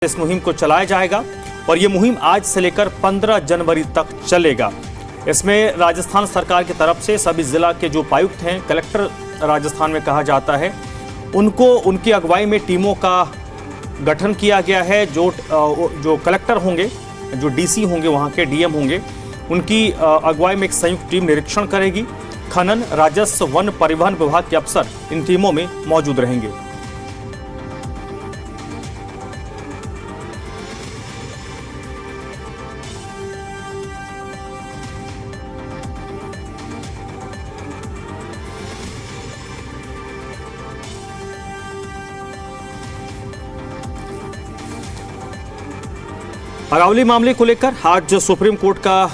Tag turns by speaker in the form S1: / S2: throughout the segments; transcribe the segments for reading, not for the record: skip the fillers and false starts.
S1: इस मुहिम को चलाया जाएगा और ये मुहिम आज से लेकर 15 जनवरी तक चलेगा। इसमें राजस्थान सरकार की तरफ से सभी जिला के जो उपायुक्त हैं, कलेक्टर राजस्थान में कहा जाता है, उनको उनकी अगुवाई में टीमों का गठन किया गया है। जो कलेक्टर होंगे, जो डीसी होंगे, वहाँ के डीएम होंगे, उनकी अगुवाई में एक संयुक्त टीम निरीक्षण करेगी। खनन, राजस्व, वन, परिवहन विभाग के अफसर इन टीमों में मौजूद रहेंगे। अरावली मामले को लेकर आज सुप्रीम कोर्ट का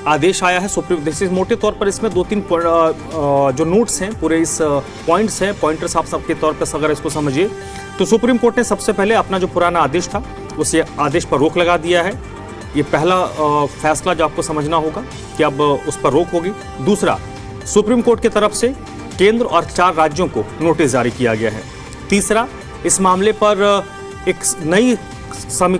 S1: आदेश आया है। मोटे तौर पर इसमें 2-3 जो नोट्स हैं, पूरे इस पॉइंट्स हैं, पॉइंटर्स आप सबके तौर पर अगर इसको समझिए तो सुप्रीम कोर्ट ने सबसे पहले अपना जो पुराना आदेश था उस आदेश पर रोक लगा दिया है। ये पहला फैसला जो आपको समझना होगा कि अब उस पर रोक होगी। दूसरा, सुप्रीम कोर्ट की तरफ से केंद्र और 4 राज्यों को नोटिस जारी किया गया है। तीसरा, इस मामले पर एक नई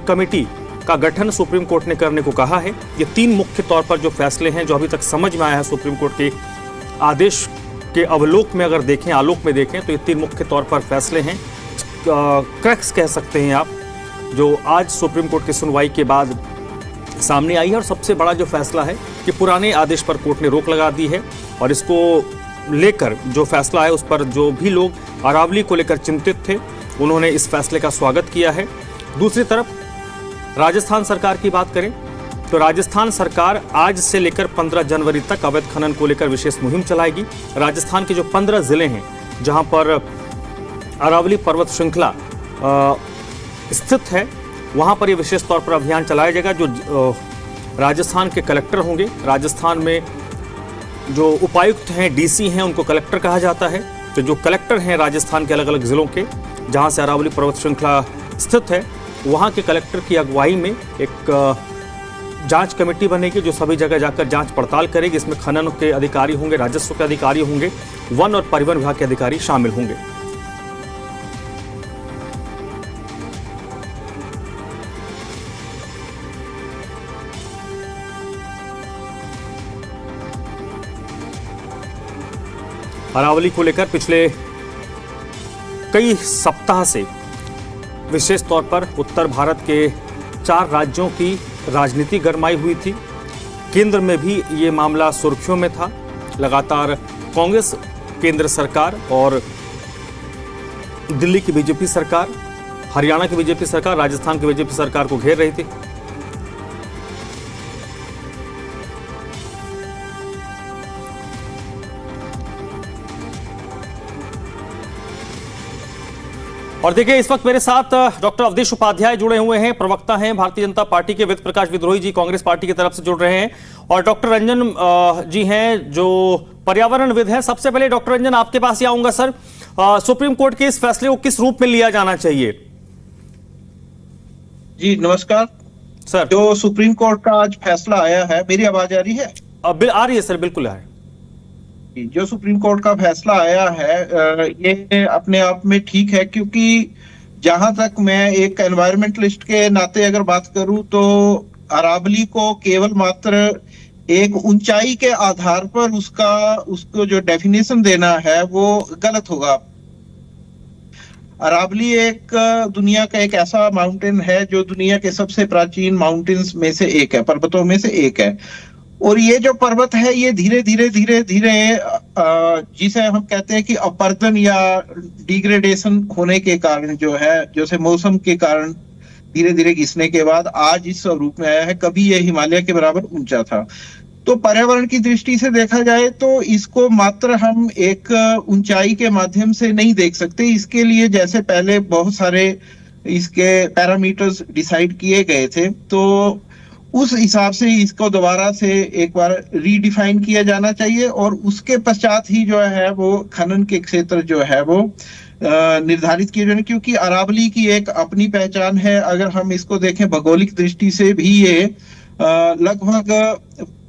S1: कमेटी का गठन सुप्रीम कोर्ट ने करने को कहा है। ये 3 मुख्य तौर पर जो फैसले हैं, जो अभी तक समझ में आया है सुप्रीम कोर्ट के आदेश के अवलोक में अगर देखें, आलोक में देखें, तो ये 3 मुख्य तौर पर फैसले हैं, क्रैक्स कह सकते हैं आप, जो आज सुप्रीम कोर्ट की सुनवाई के बाद सामने आई है। और सबसे बड़ा जो फैसला है कि पुराने आदेश पर कोर्ट ने रोक लगा दी है और इसको लेकर जो फैसला है उस पर जो भी लोग अरावली को लेकर चिंतित थे, उन्होंने इस फैसले का स्वागत किया है। दूसरी तरफ राजस्थान सरकार की बात करें तो राजस्थान सरकार आज से लेकर 15 जनवरी तक अवैध खनन को लेकर विशेष मुहिम चलाएगी। राजस्थान के जो 15 जिले हैं जहां पर अरावली पर्वत श्रृंखला स्थित है, वहां पर यह विशेष तौर पर अभियान चलाया जाएगा। जो राजस्थान के कलेक्टर होंगे, राजस्थान में जो उपायुक्त हैं, डीसी हैं, उनको कलेक्टर कहा जाता है। तो जो कलेक्टर हैं राजस्थान के अलग अलग जिलों के, जहां से अरावली पर्वत श्रृंखला स्थित है, वहाँ के कलेक्टर की अगुवाई में एक जांच कमेटी बनेगी जो सभी जगह जाकर जांच पड़ताल करेगी। इसमें खनन के अधिकारी होंगे, राजस्व के अधिकारी होंगे, वन और परिवहन विभाग के अधिकारी शामिल होंगे। अरावली को लेकर पिछले कई सप्ताह से विशेष तौर पर उत्तर भारत के 4 राज्यों की राजनीति गरमाई हुई थी। केंद्र में भी ये मामला सुर्खियों में था। लगातार कांग्रेस, केंद्र सरकार और दिल्ली की बीजेपी सरकार, हरियाणा की बीजेपी सरकार, राजस्थान की बीजेपी सरकार को घेर रही थी। और देखिए, इस वक्त मेरे साथ डॉक्टर अवधेश उपाध्याय जुड़े हुए हैं, प्रवक्ता हैं भारतीय जनता पार्टी के। वेद प्रकाश विद्रोही जी कांग्रेस पार्टी की तरफ से जुड़ रहे हैं और डॉक्टर रंजन जी हैं जो पर्यावरणविद हैं। सबसे पहले डॉक्टर रंजन, आपके पास ही आऊंगा सर। सुप्रीम कोर्ट के इस फैसले को किस रूप में लिया जाना चाहिए?
S2: जी नमस्कार सर। जो सुप्रीम कोर्ट का आज फैसला आया है, मेरी आवाज आ रही है?
S1: आ रही है सर, बिल्कुल आ रही है।
S2: जो सुप्रीम कोर्ट का फैसला आया है ये अपने आप में ठीक है, क्योंकि जहां तक मैं एक एनवायरमेंटलिस्ट के नाते अगर बात करूं तो अरावली को केवल मात्र एक ऊंचाई के आधार पर उसको जो डेफिनेशन देना है वो गलत होगा। अरावली एक दुनिया का एक ऐसा माउंटेन है जो दुनिया के सबसे प्राचीन माउंटेन्स में से एक है, पर्वतों में से एक है। और ये जो पर्वत है ये धीरे धीरे जिसे हम कहते हैं कि अपरदन या डिग्रेडेशन होने के कारण जो है, जैसे मौसम के कारण धीरे धीरे घिसने के बाद आज इस स्वरूप में आया है। कभी ये हिमालय के बराबर ऊंचा था। तो पर्यावरण की दृष्टि से देखा जाए तो इसको मात्र हम एक ऊंचाई के माध्यम से नहीं देख सकते। इसके लिए जैसे पहले बहुत सारे इसके पैरामीटर्स डिसाइड किए गए थे, तो उस हिसाब से इसको दोबारा से एक बार रीडिफाइन किया जाना चाहिए और उसके पश्चात ही जो है वो खनन के क्षेत्र जो है वो निर्धारित किए जाने। क्योंकि अरावली की एक अपनी पहचान है। अगर हम इसको देखें भौगोलिक दृष्टि से भी ये लगभग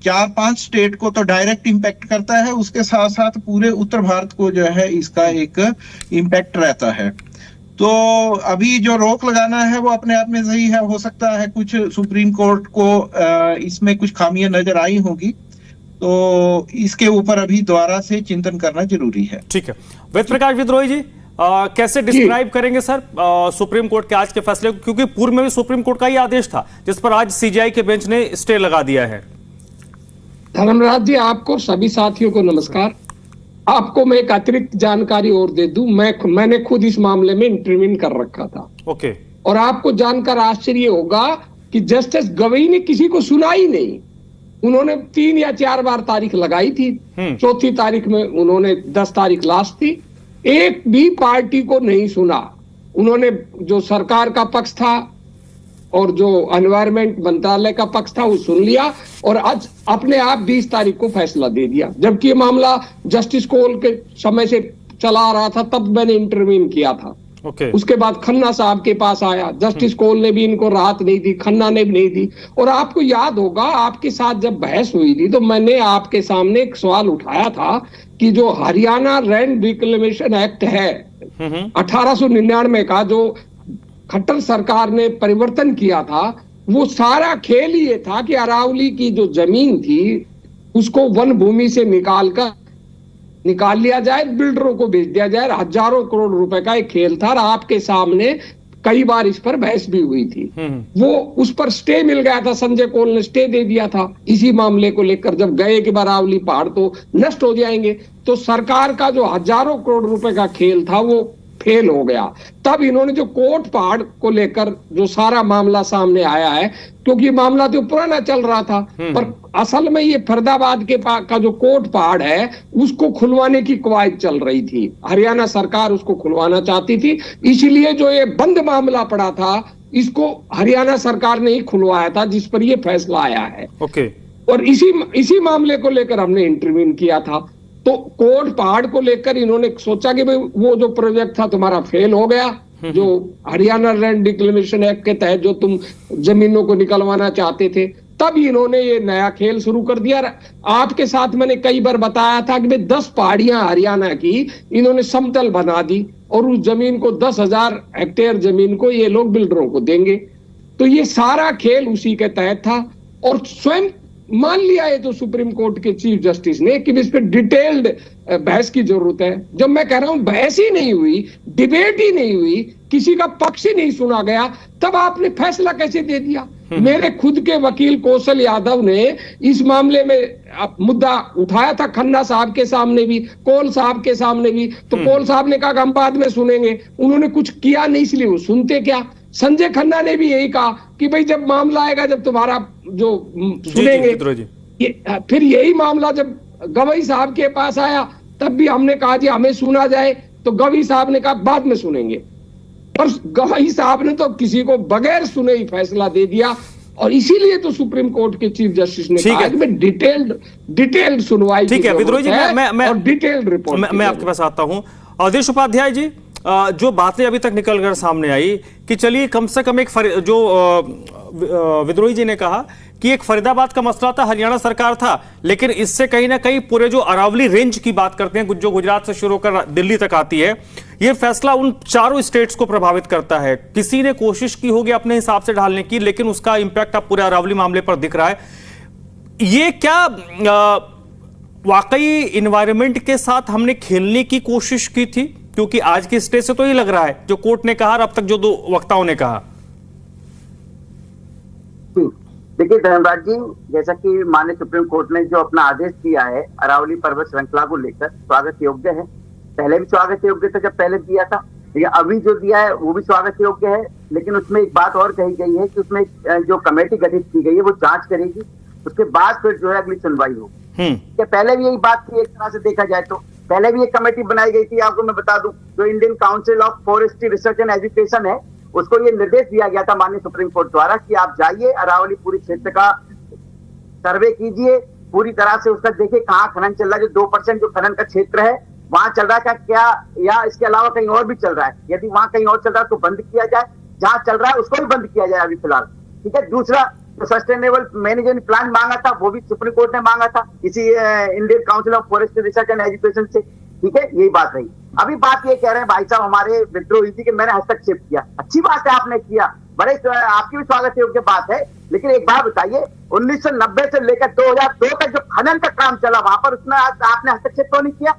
S2: 4-5 स्टेट को तो डायरेक्ट इम्पैक्ट करता है, उसके साथ साथ पूरे उत्तर भारत को जो है इसका एक इम्पैक्ट रहता है। तो अभी जो रोक लगाना है वो अपने आप में सही है। हो सकता है कुछ सुप्रीम कोर्ट को इसमें कुछ खामियां नजर आई होंगी, तो इसके ऊपर अभी दोबारा से चिंतन करना जरूरी है।
S1: ठीक है, वेद प्रकाश विद्रोही जी, कैसे डिस्क्राइब करेंगे सर सुप्रीम कोर्ट के आज के फैसले को, क्योंकि पूर्व में भी सुप्रीम कोर्ट का ही आदेश था जिस पर आज सीजीआई के बेंच ने स्टे लगा दिया है।
S3: धर्मराज जी, आपको सभी साथियों को नमस्कार। आपको मैं एक अतिरिक्त जानकारी और दे दूं, मैंने खुद इस मामले में इंटरवीन कर रखा था।
S1: ओके।
S3: और आपको जानकर आश्चर्य होगा कि जस्टिस गवई ने किसी को सुना ही नहीं। उन्होंने 3 या 4 बार तारीख लगाई थी, चौथी तारीख में उन्होंने 10 तारीख लास्ट थी, एक भी पार्टी को नहीं सुना। उन्होंने जो सरकार का पक्ष था और जो एनवायरमेंट मंत्रालय का पक्ष था वो सुन लिया और आज अपने आप 20 तारीख को फैसला दे दिया, जबकि ये मामला जस्टिस कोल के समय से चला आ रहा था, तब मैंने इंटरवीन किया था। उसके बाद खन्ना साहब के पास आया, जस्टिस कोल ने भी इनको राहत नहीं दी, खन्ना ने भी नहीं दी। और आपको याद होगा आपके साथ जब बहस हुई थी तो मैंने आपके सामने एक सवाल उठाया था कि जो हरियाणा लैंड रिक्लेमेशन एक्ट है 1899 का, जो खट्टर सरकार ने परिवर्तन किया था, वो सारा खेल ये था कि अरावली की जो जमीन थी उसको वन भूमि से निकाल लिया जाए, बिल्डरों को बेच दिया जाए। हजारों करोड़ रुपए का एक खेल था और आपके सामने कई बार इस पर बहस भी हुई थी। वो उस पर स्टे मिल गया था, संजय कौल ने स्टे दे दिया था इसी मामले को लेकर। जब गए कि अरावली पहाड़ तो नष्ट हो जाएंगे, तो सरकार का जो हजारों करोड़ रुपए का खेल था वो फेल हो गया। तब इन्होंने जो कोट पहाड़ को लेकर जो सारा मामला सामने आया है, क्योंकि मामला तो पुराना चल रहा था, पर असल में ये फरीदाबाद का जो कोट पहाड़ है उसको खुलवाने की कवायद चल रही थी। हरियाणा सरकार उसको खुलवाना चाहती थी, इसलिए जो ये बंद मामला पड़ा था इसको हरियाणा सरकार ने ही खुलवाया था, जिस पर ये फैसला आया है। और इसी मामले को लेकर हमने इंटरवीन किया था। तो कोट पहाड़ को लेकर इन्होंने सोचा कि भाई वो जो प्रोजेक्ट था तुम्हारा फेल हो गया, जो हरियाणा लैंड रिक्लेमेशन एक्ट के तहत जो तुम जमीनों को निकलवाना चाहते थे, तब इन्होंने ये नया खेल शुरू कर दिया। आपके साथ मैंने कई बार बताया था कि भाई 10 पहाड़ियां हरियाणा की इन्होंने समतल बना दी और उस जमीन को 10,000 हेक्टेयर जमीन को ये लोग बिल्डरों को देंगे। तो ये सारा खेल उसी के तहत था और स्वयं मान लिया है तो सुप्रीम कोर्ट के चीफ जस्टिस ने कि इस पर डिटेल्ड बहस की जरूरत है। जब मैं कह रहा हूं बहस ही नहीं हुई, डिबेट ही नहीं हुई, किसी का पक्ष ही नहीं सुना गया, तब आपने फैसला कैसे दे दिया? मेरे खुद के वकील कौशल यादव ने इस मामले में मुद्दा उठाया था, खन्ना साहब के सामने भी, कोल साहब के सामने भी। तो कोल साहब ने कहा कि हम बाद में सुनेंगे, उन्होंने कुछ किया नहीं, इसलिए वो सुनते क्या। संजय खन्ना ने भी यही कहा कि भाई जब मामला आएगा, जब तुम्हारा जो सुनेंगे। फिर यही मामला जब गवई साहब के पास आया तब भी हमने कहा जी हमें सुना जाए, तो गवई साहब ने कहा बाद में सुनेंगे। पर गवई साहब ने तो किसी को बगैर सुने ही फैसला दे दिया और इसीलिए तो सुप्रीम कोर्ट के चीफ जस्टिस ने कहा कि डिटेल्ड सुनवाई।
S1: ठीक है विद्रोही जी, मैं
S3: डिटेल्ड रिपोर्ट
S1: मैं आपके पास आता हूं। अवधेश उपाध्याय जी, जो बातें अभी तक निकल कर सामने आई कि चलिए कम से कम एक जो विद्रोही जी ने कहा कि एक फरीदाबाद का मसला था, हरियाणा सरकार था, लेकिन इससे कहीं ना कहीं पूरे जो अरावली रेंज की बात करते हैं जो गुजरात से शुरू होकर दिल्ली तक आती है, यह फैसला उन चारों स्टेट्स को प्रभावित करता है। किसी ने कोशिश की होगी अपने हिसाब से ढालने की, लेकिन उसका इंपैक्ट अब पूरे अरावली मामले पर दिख रहा है। ये क्या वाकई इन्वायरमेंट के साथ हमने खेलने की कोशिश की थी? क्योंकि आज के स्टेज से तो ये लग रहा है जो कोर्ट ने कहा और अब तक जो 2 वक्ताओं ने कहा।
S4: देखिए धर्मराज जी, जैसा कि माननीय सुप्रीम कोर्ट ने जो अपना आदेश दिया है अरावली पर्वत श्रृंखला को लेकर, स्वागत योग्य है। पहले भी स्वागत योग्य था जब पहले दिया था, या अभी जो दिया है वो भी स्वागत योग्य है। लेकिन उसमें एक बात और कही गई है कि उसमें जो कमेटी गठित की गई है वो जांच करेगी, उसके बाद फिर जो है अगली सुनवाई होगी। पहले भी यही बात थी, एक तरह से देखा जाए तो पहले भी एक कमेटी बनाई गई थी। आपको मैं बता दूं, जो Indian council of forestry research and education है, उसको ये निर्देश दिया गया था माननीय सुप्रीम कोर्ट द्वारा कि आप जाइए अरावली पूरी क्षेत्र का सर्वे कीजिए, पूरी तरह से उसका देखिए कहाँ खनन चल रहा है। जो 2% जो खनन का क्षेत्र है वहां चल रहा है क्या, या इसके अलावा कहीं और भी चल रहा है। यदि वहां कहीं और चल रहा है तो बंद किया जाए, जहां चल रहा है उसको भी बंद किया जाए अभी फिलहाल। ठीक है। दूसरा, जो सस्टेनेबल मैनेजमेंट प्लान मांगा था वो भी सुप्रीम कोर्ट ने मांगा था इसी Indian council of forestry research and education से। ठीक है, यही बात रही। अभी बात ये कह रहे हैं भाई साहब हमारे विद्रोही जी कि मैंने हस्तक्षेप किया। अच्छी बात है, आपने किया, बड़े आपकी भी स्वागत योग्य बात है। लेकिन एक बात बताइए, 1990 से लेकर 2002 तक जो खनन का काम चला वहां पर उसमें आपने हस्तक्षेप क्यों नहीं किया?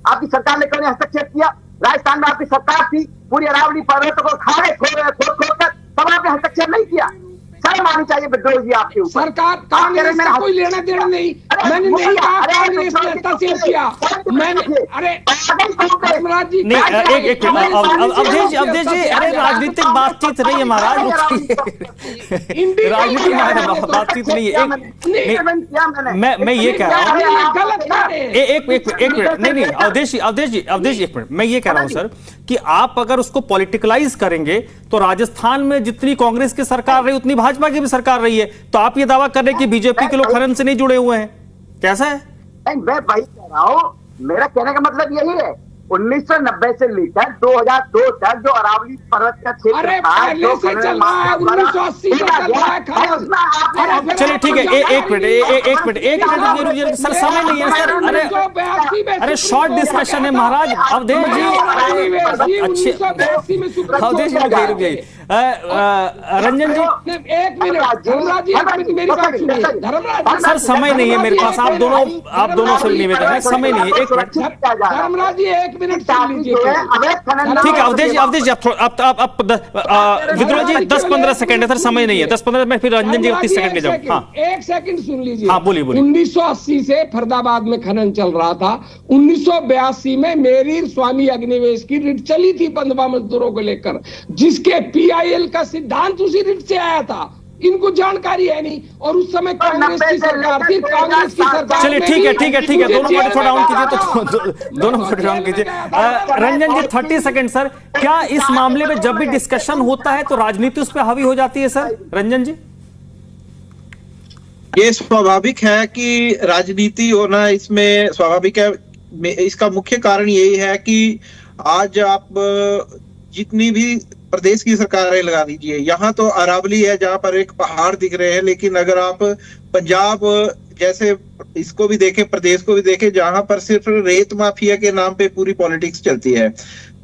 S4: आपकी सरकार ने क्यों नहीं हस्तक्षेप किया? राजस्थान में आपकी सरकार थी, पूरी अरावली पर्वतों को खाने खोद कर, तब आपने हस्तक्षेप नहीं किया। शर्म आनी चाहिए विद्रोह जी आपके ऊपर।
S3: सरकार कांग्रेस से कोई लेना देना नहीं, मैंने नहीं कहा कांग्रेस ने हस्तक्षेप किया, मैंने अरे धर्मराज जी
S1: नहीं, एक अवधेश जी, अरे राजनीतिक बातचीत नहीं है महाराज, राजनीतिक बातचीत नहीं है। मैं ये कह रहा हूँ, एक मिनट, नहीं अवधेश जी एक मिनट, मैं ये कह रहा हूं सर कि आप अगर उसको पॉलिटिकलाइज करेंगे तो राजस्थान में जितनी कांग्रेस की सरकार रही उतनी भाजपा की भी सरकार रही है, तो आप ये दावा कर रहे हैं कि बीजेपी के लोग खनन से नहीं जुड़े हुए हैं, कैसा है?
S4: मैं वही कह रहा हूँ, मेरा कहने का मतलब यही है 1990 से लेकर 2002 तक जो अरावली पर्वत का क्षेत्र था,
S3: पहले से चल रहा है, 1980 से चल रहा है।
S1: चलिए ठीक है, एक मिनट सर, समय नहीं है सर, अरे शॉर्ट डिस्कशन है महाराज। अवधेश जी अच्छे, अवधेश जी रंजन जी
S3: एक मिनट, धर्मराज जी एक मिनट मेरी बात सुनिए। धर्मराज
S1: सर समय नहीं है मेरे पास, आप दोनों से निवेदन है, समय नहीं है, एक मिनट
S3: धर्मराज जी एक मिनट सुन लीजिए।
S1: ठीक है अवधेश जी आप विद्रोह जी 10-15 सेकंड है सर, समय नहीं है, 10-15 में फिर रंजन जी 30 सेकंड के जब। हाँ
S3: एक सेकंड सुन लीजिए।
S1: हाँ बोलिए।
S3: 1980 से फरीदाबाद में खनन चल रहा था, 1982 में मेरी स्वामी अग्निवेश की रिट चली थी बंधुआ मजदूरों को लेकर, जिसके PIL का सिद्धांत उसी रिट से आया था। इनको जानकारी है नहीं, और उस समय कांग्रेस की सरकार थी, कांग्रेस की सरकार।
S1: चलिए ठीक है, दोनों को थोड़ा डाउन कीजिए, तो दोनों को डाउन कीजिए। रंजन जी 30 सेकंड सर, क्या इस मामले में जब भी डिस्कशन होता है तो राजनीति उस पर हावी हो जाती है सर? रंजन जी
S2: ये स्वाभाविक है कि राजनीति होना इसमें स्वाभाविक है। इसका मुख्य कारण यही है कि आज आप जितनी भी प्रदेश की सरकारें लगा दीजिए, यहाँ तो अरावली है जहाँ पर एक पहाड़ दिख रहे हैं, लेकिन अगर आप पंजाब जैसे इसको भी देखें, प्रदेश को भी देखें, जहां पर सिर्फ रेत माफिया के नाम पे पूरी पॉलिटिक्स चलती है,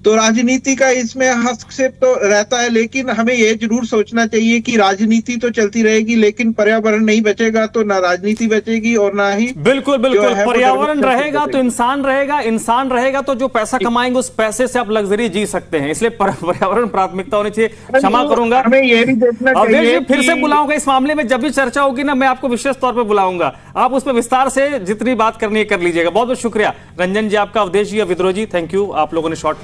S2: तो राजनीति का इसमें हस्तक्षेप तो रहता है। लेकिन हमें यह जरूर सोचना चाहिए कि राजनीति तो चलती रहेगी, लेकिन पर्यावरण नहीं बचेगा तो ना राजनीति बचेगी और ना ही
S1: बिल्कुल पर्यावरण रहेगा तो इंसान रहेगा, इंसान रहेगा तो जो पैसा कमाएंगे उस पैसे से आप लग्जरी जी सकते हैं। इसलिए पर्यावरण प्राथमिकता होनी चाहिए। क्षमा करूंगा,
S2: हमें यह भी देखना चाहिए,
S1: फिर से बुलाऊंगा इस मामले में, जब भी चर्चा होगी ना मैं आपको विशेष तौर पर बुलाऊंगा, आप उसमें विस्तार से जितनी बात करनी है कर लीजिएगा। बहुत बहुत शुक्रिया रंजन जी आपका, अवधेश जी, विद्रोह जी, थैंक यू, आप लोगों ने शॉर्ट